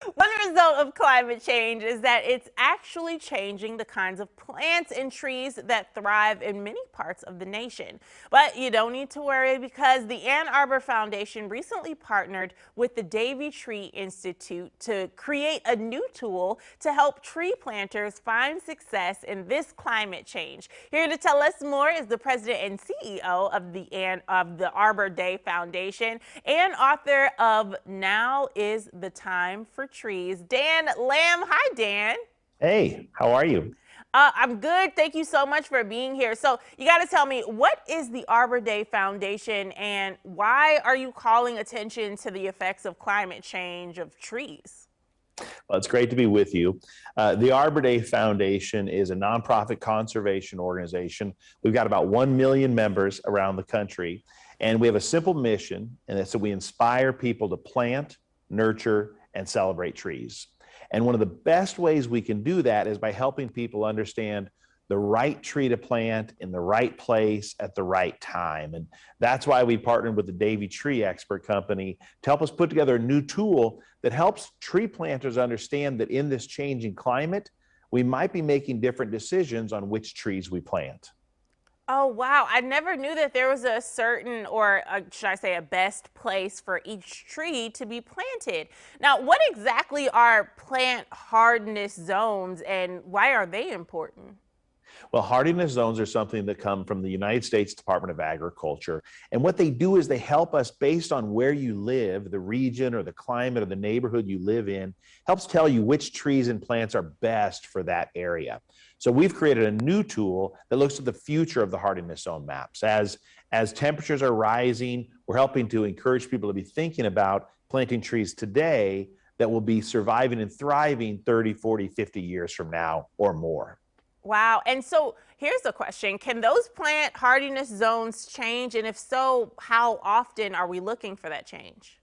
One result of climate change is that it's actually changing the kinds of plants and trees that thrive in many parts of the nation. But you don't need to worry because the Arbor Foundation recently partnered with the Davy Tree Institute to create a new tool to help tree planters find success in this climate change. Here to tell us more is the president and CEO of the Arbor Day Foundation and author of Now is the Time for Trees, Dan Lamb. Hi, Dan. Hey, how are you? I'm good. Thank you so much for being here. So you got to tell me, what is the Arbor Day Foundation and why are you calling attention to the effects of climate change of trees? Well, it's great to be with you. The Arbor Day Foundation is a nonprofit conservation organization. We've got about 1 million members around the country, and we have a simple mission, and that's that we inspire people to plant, nurture, and celebrate trees. And one of the best ways we can do that is by helping people understand the right tree to plant in the right place at the right time. And that's why we partnered with the Davy Tree Expert Company to help us put together a new tool that helps tree planters understand that in this changing climate, we might be making different decisions on which trees we plant. Oh, wow. I never knew that there was a certain, or should I say, a best place for each tree to be planted. Now, what exactly are plant hardness zones and why are they important? Well, hardiness zones are something that come from the United States Department of Agriculture. And what they do is they help us based on where you live, the region or the climate or the neighborhood you live in, helps tell you which trees and plants are best for that area. So we've created a new tool that looks at the future of the hardiness zone maps. As temperatures are rising, we're helping to encourage people to be thinking about planting trees today that will be surviving and thriving 30, 40, 50 years from now or more. Wow. And so here's a question. Can those plant hardiness zones change? And if so, how often are we looking for that change?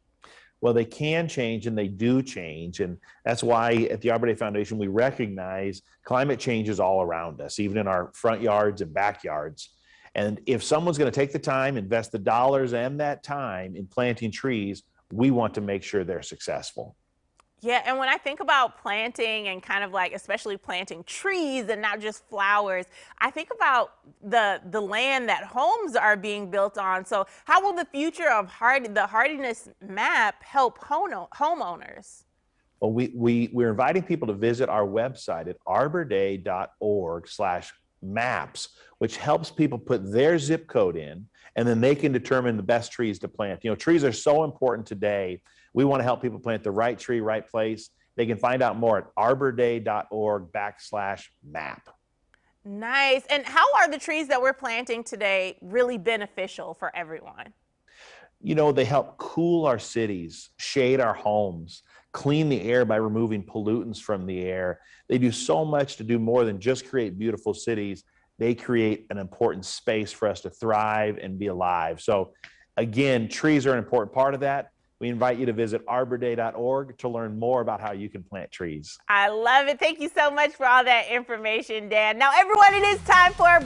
Well, they can change and they do change. And that's why at the Arbor Day Foundation, we recognize climate change is all around us, even in our front yards and backyards. And if someone's going to take the time, invest the dollars and that time in planting trees, we want to make sure they're successful. Yeah, and when I think about planting and kind of like especially planting trees and not just flowers, I think about the land that homes are being built on. So how will the future of the hardiness map help homeowners? Well, we're inviting people to visit our website at arborday.org/maps, which helps people put their zip code in, and then they can determine the best trees to plant. You know, trees are so important today. We want to help people plant the right tree, right place. They can find out more at arborday.org/map. Nice. And how are the trees that we're planting today really beneficial for everyone? You know, they help cool our cities, shade our homes, clean the air by removing pollutants from the air. They do so much to do more than just create beautiful cities. They create an important space for us to thrive and be alive. So again, trees are an important part of that. We invite you to visit arborday.org to learn more about how you can plant trees. I love it. Thank you so much for all that information, Dan. Now, everyone, it is time for